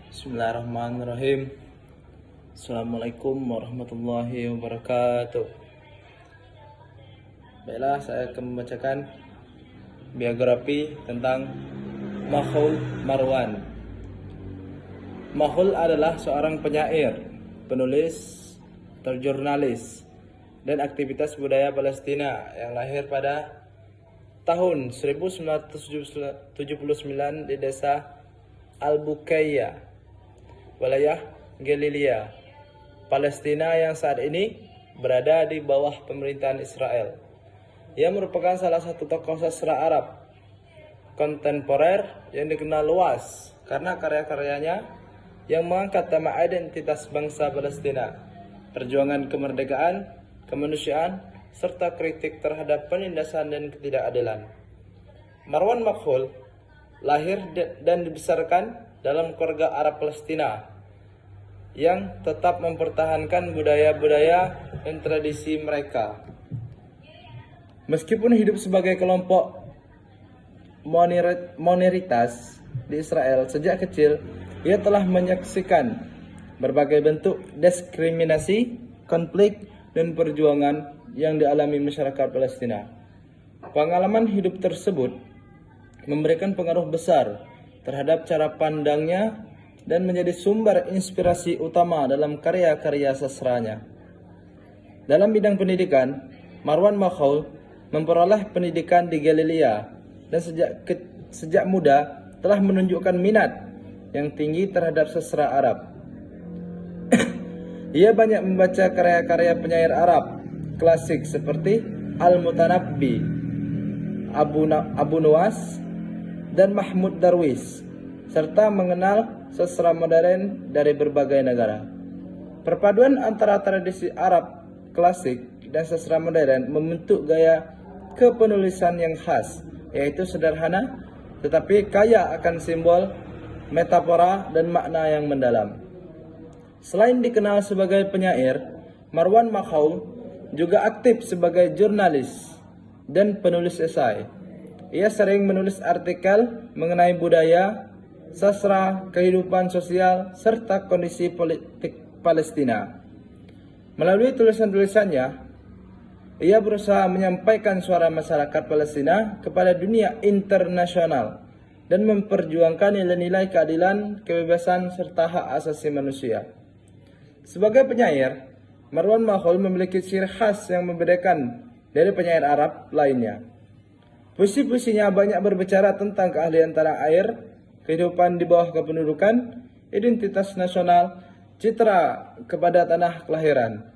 Bismillahirrahmanirrahim. Assalamualaikum warahmatullahi wabarakatuh. Baiklah, saya akan membacakan biografi tentang Makhul Marwan. Makhul adalah seorang penyair, penulis, terjurnalis, dan aktivitas budaya Palestina yang lahir pada tahun 1979 di desa Al-Bukaiyah, wilayah Galilea, Palestina yang saat ini berada di bawah pemerintahan Israel. Ia merupakan salah satu tokoh sastra Arab kontemporer yang dikenal luas karena karya-karyanya yang mengangkat tema identitas bangsa Palestina, perjuangan kemerdekaan, kemanusiaan, serta kritik terhadap penindasan dan ketidakadilan. Marwan Makhul lahir dan dibesarkan dalam keluarga Arab Palestina yang tetap mempertahankan budaya-budaya dan tradisi mereka. Meskipun hidup sebagai kelompok minoritas di Israel sejak kecil, ia telah menyaksikan berbagai bentuk diskriminasi, konflik, dan perjuangan yang dialami masyarakat Palestina. Pengalaman hidup tersebut memberikan pengaruh besar terhadap cara pandangnya dan menjadi sumber inspirasi utama dalam karya-karya sastranya. Dalam bidang pendidikan, Marwan Makhul memperoleh pendidikan di Galilea dan sejak muda telah menunjukkan minat yang tinggi terhadap sastra Arab. Ia banyak membaca karya-karya penyair Arab klasik seperti Al-Mutanabbi, Abu Nuwas, dan Mahmud Darwish, serta mengenal sastra modern dari berbagai negara. Perpaduan antara tradisi Arab klasik dan sastra modern membentuk gaya kepenulisan yang khas, yaitu sederhana tetapi kaya akan simbol, metafora, dan makna yang mendalam. Selain dikenal sebagai penyair, Marwan Makhul juga aktif sebagai jurnalis dan penulis esai. Ia sering menulis artikel mengenai budaya, sastra, kehidupan sosial, serta kondisi politik Palestina. Melalui tulisan-tulisannya, ia berusaha menyampaikan suara masyarakat Palestina kepada dunia internasional dan memperjuangkan nilai-nilai keadilan, kebebasan, serta hak asasi manusia. Sebagai penyair, Marwan Makhul memiliki ciri khas yang membedakan dari penyair Arab lainnya. Puisi-puisinya banyak berbicara tentang keahlian tanah air, kehidupan di bawah kependudukan, identitas nasional, citra kepada tanah kelahiran,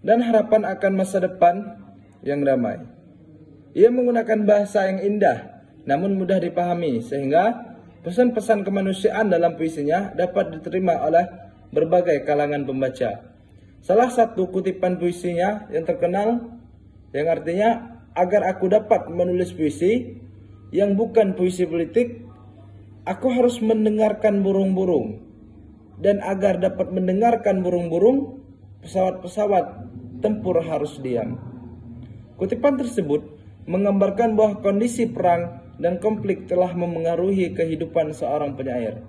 dan harapan akan masa depan yang damai. Ia menggunakan bahasa yang indah namun mudah dipahami sehingga pesan-pesan kemanusiaan dalam puisinya dapat diterima oleh berbagai kalangan pembaca. Salah satu kutipan puisinya yang terkenal yang artinya, agar aku dapat menulis puisi yang bukan puisi politik, aku harus mendengarkan burung-burung. Dan agar dapat mendengarkan burung-burung, pesawat-pesawat tempur harus diam. Kutipan tersebut menggambarkan bahwa kondisi perang dan konflik telah memengaruhi kehidupan seorang penyair.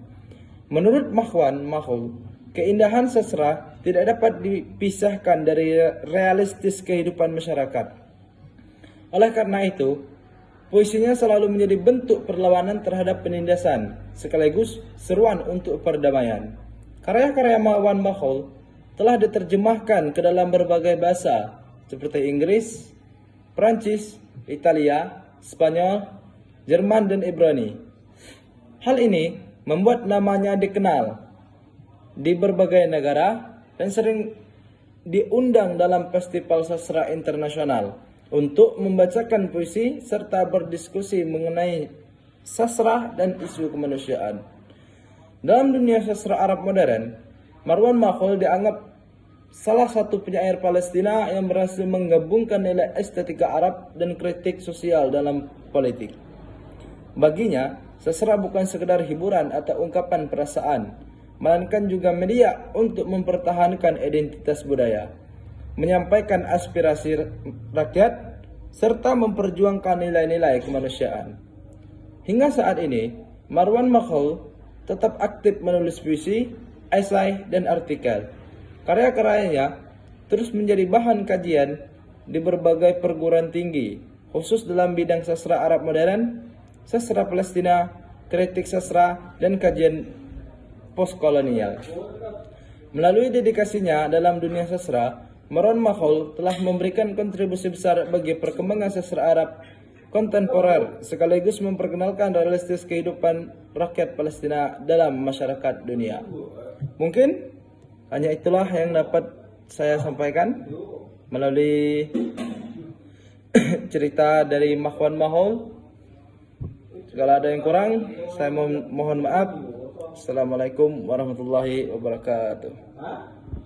Menurut Marwan Makhul, keindahan sastra tidak dapat dipisahkan dari realistis kehidupan masyarakat. Oleh karena itu, puisinya selalu menjadi bentuk perlawanan terhadap penindasan, sekaligus seruan untuk perdamaian. Karya-karya Marwan Makhul telah diterjemahkan ke dalam berbagai bahasa, seperti Inggris, Prancis, Italia, Spanyol, Jerman, dan Ibrani. Hal ini membuat namanya dikenal di berbagai negara dan sering diundang dalam festival sastra internasional untuk membacakan puisi serta berdiskusi mengenai sastra dan isu kemanusiaan. Dalam dunia sastra Arab modern, Marwan Makhul dianggap salah satu penyair Palestina yang berhasil menggabungkan nilai estetika Arab dan kritik sosial dalam politik. Baginya, sastra bukan sekedar hiburan atau ungkapan perasaan, melainkan juga media untuk mempertahankan identitas budaya, menyampaikan aspirasi rakyat, serta memperjuangkan nilai-nilai kemanusiaan. Hingga saat ini, Marwan Makhul tetap aktif menulis puisi, esai, dan artikel. Karya-karyanya terus menjadi bahan kajian di berbagai perguruan tinggi, khusus dalam bidang sastra Arab modern, sastra Palestina, kritik sastra, dan kajian postkolonial. Melalui dedikasinya dalam dunia sastra, Marwan Makhul telah memberikan kontribusi besar bagi perkembangan sastra Arab kontemporer, sekaligus memperkenalkan realistis kehidupan rakyat Palestina dalam masyarakat dunia. Mungkin hanya itulah yang dapat saya sampaikan melalui cerita dari Marwan Makhul. Segala ada yang kurang, saya mohon maaf. Assalamualaikum warahmatullahi wabarakatuh.